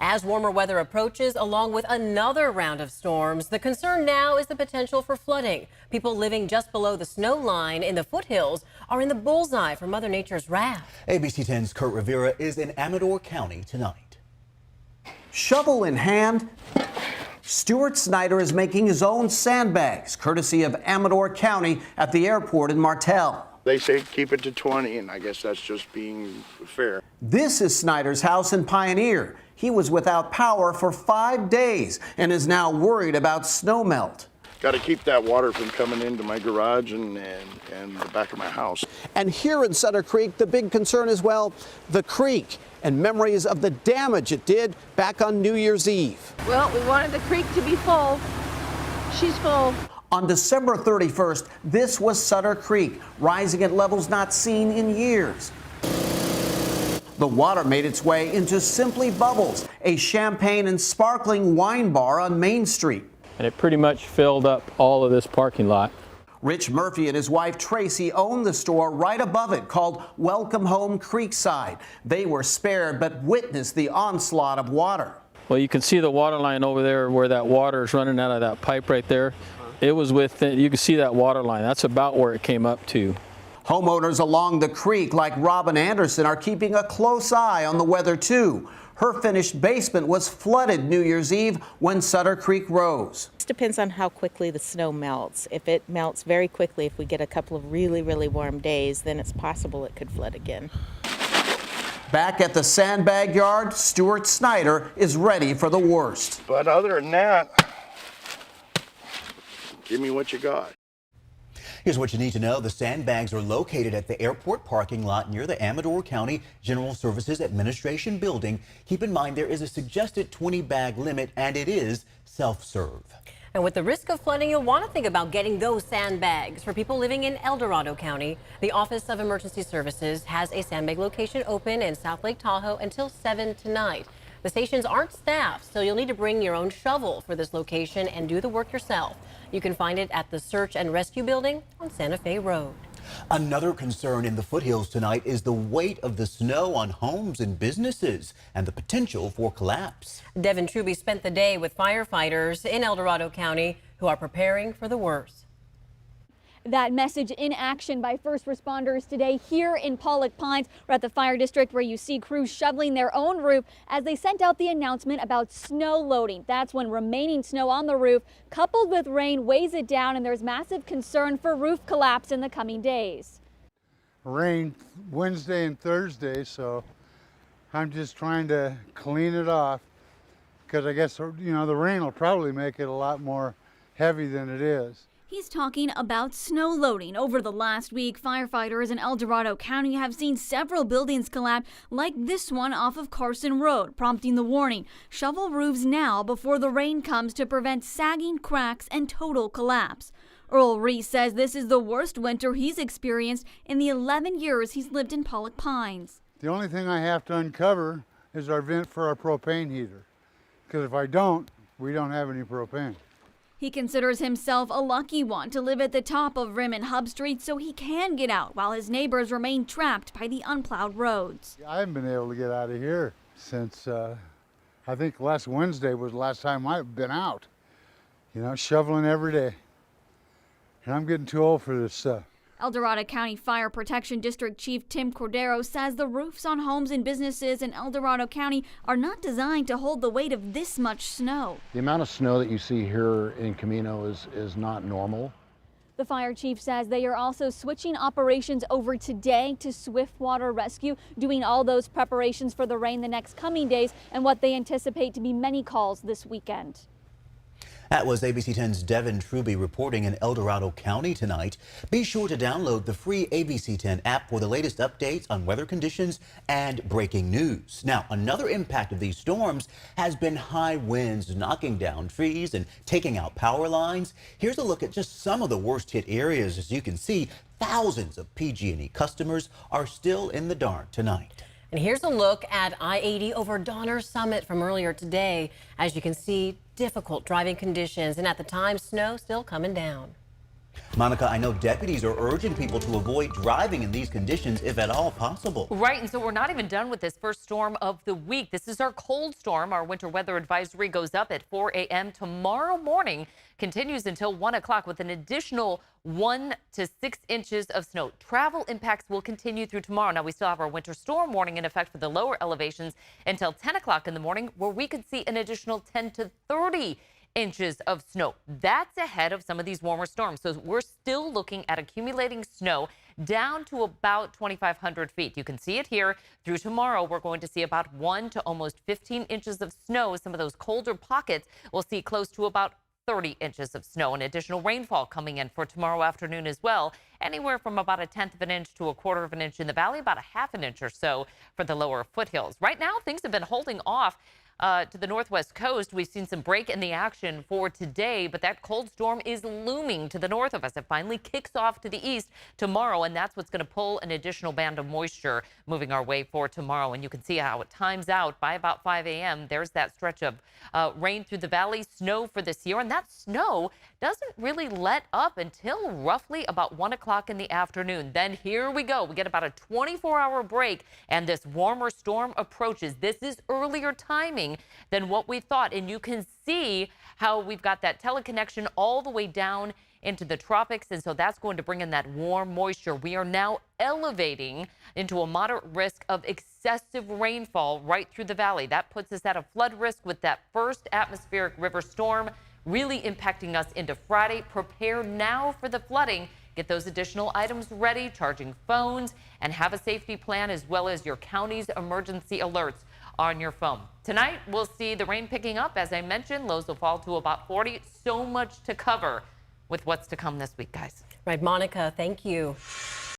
As warmer weather approaches, along with another round of storms, the concern now is the potential for flooding. People living just below the snow line in the foothills are in the bullseye for Mother Nature's wrath. ABC 10's Kurt Rivera is in Amador County tonight. Shovel in hand, Stuart Snyder is making his own sandbags, courtesy of Amador County at the airport in Martell. They say keep it to 20, and I guess that's just being fair. This is Snyder's house in Pioneer. He was without power for 5 days and is now worried about snow melt. Got to keep that water from coming into my garage and the back of my house. And here in Sutter Creek, the big concern is, well, the creek and memories of the damage it did back on New Year's Eve. Well, we wanted the creek to be full. She's full. On December 31st, this was Sutter Creek, rising at levels not seen in years. The water made its way into Simply Bubbles, a champagne and sparkling wine bar on Main Street. And it pretty much filled up all of this parking lot. Rich Murphy and his wife Tracy owned the store right above it, called Welcome Home Creekside. They were spared but witnessed the onslaught of water. Well, you can see the water line over there where that water is running out of that pipe right there. It was within, you can see that water line. That's about where it came up to. Homeowners along the creek like Robin Anderson are keeping a close eye on the weather too. Her finished basement was flooded New Year's Eve when Sutter Creek rose. It depends on how quickly the snow melts. If it melts very quickly, if we get a couple of really, really warm days, then it's possible it could flood again. Back at the sandbag yard, Stuart Snyder is ready for the worst. But other than that, give me what you got. Here's what you need to know. The sandbags are located at the airport parking lot near the Amador County General Services Administration building. Keep in mind there is a suggested 20-bag limit and it is self-serve. And with the risk of flooding, you'll want to think about getting those sandbags. For people living in El Dorado County, the Office of Emergency Services has a sandbag location open in South Lake Tahoe until 7 tonight. The stations aren't staffed, so you'll need to bring your own shovel for this location and do the work yourself. You can find it at the Search and Rescue Building on Santa Fe Road. Another concern in the foothills tonight is the weight of the snow on homes and businesses and the potential for collapse. Devin Truby spent the day with firefighters in El Dorado County who are preparing for the worst. That message in action by first responders today here in Pollock Pines. We're at the fire district where you see crews shoveling their own roof as they sent out the announcement about snow loading. That's when remaining snow on the roof coupled with rain weighs it down, and there's massive concern for roof collapse in the coming days. Rain Wednesday and Thursday, so I'm just trying to clean it off because I guess, you know, the rain will probably make it a lot more heavy than it is. He's talking about snow loading. Over the last week, firefighters in El Dorado County have seen several buildings collapse, like this one off of Carson Road, prompting the warning: shovel roofs now before the rain comes to prevent sagging, cracks, and total collapse. Earl Reese says this is the worst winter he's experienced in the 11 years he's lived in Pollock Pines. The only thing I have to uncover is our vent for our propane heater, because if I don't, we don't have any propane. He considers himself a lucky one to live at the top of Rim and Hub Street so he can get out while his neighbors remain trapped by the unplowed roads. I haven't been able to get out of here since I think last Wednesday was the last time I've been out. You know, shoveling every day. And I'm getting too old for this stuff. El Dorado County Fire Protection District Chief Tim Cordero says the roofs on homes and businesses in El Dorado County are not designed to hold the weight of this much snow. The amount of snow that you see here in Camino is not normal. The fire chief says they are also switching operations over today to Swiftwater Rescue, doing all those preparations for the rain the next coming days and what they anticipate to be many calls this weekend. That was ABC 10's Devin Truby reporting in El Dorado County tonight. Be sure to download the free ABC 10 app for the latest updates on weather conditions and breaking news. Now, another impact of these storms has been high winds knocking down trees and taking out power lines. Here's a look at just some of the worst hit areas. As you can see, thousands of PG&E customers are still in the dark tonight. And here's a look at I-80 over Donner Summit from earlier today. As you can see, difficult driving conditions, and at the time, snow still coming down. Monica, I know deputies are urging people to avoid driving in these conditions if at all possible. Right, and so we're not even done with this first storm of the week. This is our cold storm. Our winter weather advisory goes up at 4 a.m. tomorrow morning, continues until 1 o'clock with an additional 1 to 6 inches of snow. Travel impacts will continue through tomorrow. Now, we still have our winter storm warning in effect for the lower elevations until 10 o'clock in the morning, where we could see an additional 10 to 30 inches of snow. That's ahead of some of these warmer storms. So we're still looking at accumulating snow down to about 2,500 feet. You can see it here. Through tomorrow, we're going to see about 1 to almost 15 inches of snow. Some of those colder pockets will see close to about 30 inches of snow, and additional rainfall coming in for tomorrow afternoon as well. Anywhere from about 1/10 of an inch to 1/4 of an inch in the valley, about 1/2 an inch or so for the lower foothills. Right now, things have been holding off to the northwest coast. We've seen some break in the action for today, but that cold storm is looming to the north of us. It finally kicks off to the east tomorrow, and that's what's going to pull an additional band of moisture moving our way for tomorrow. And you can see how it times out by about 5 a.m. There's that stretch of rain through the valley, snow for this year, and that snow doesn't really let up until roughly about 1 o'clock in the afternoon. Then here we go. We get about a 24-hour break, and this warmer storm approaches. This is earlier timing than what we thought, and you can see how we've got that teleconnection all the way down into the tropics, and so that's going to bring in that warm moisture. We are now elevating into a moderate risk of excessive rainfall right through the valley. That puts us at a flood risk with that first atmospheric river storm really impacting us into Friday. Prepare now for the flooding. Get those additional items ready, charging phones, and have a safety plan as well as your county's emergency alerts on your phone. Tonight, we'll see the rain picking up. As I mentioned, lows will fall to about 40. So much to cover with what's to come this week, guys. Right, Monica, thank you.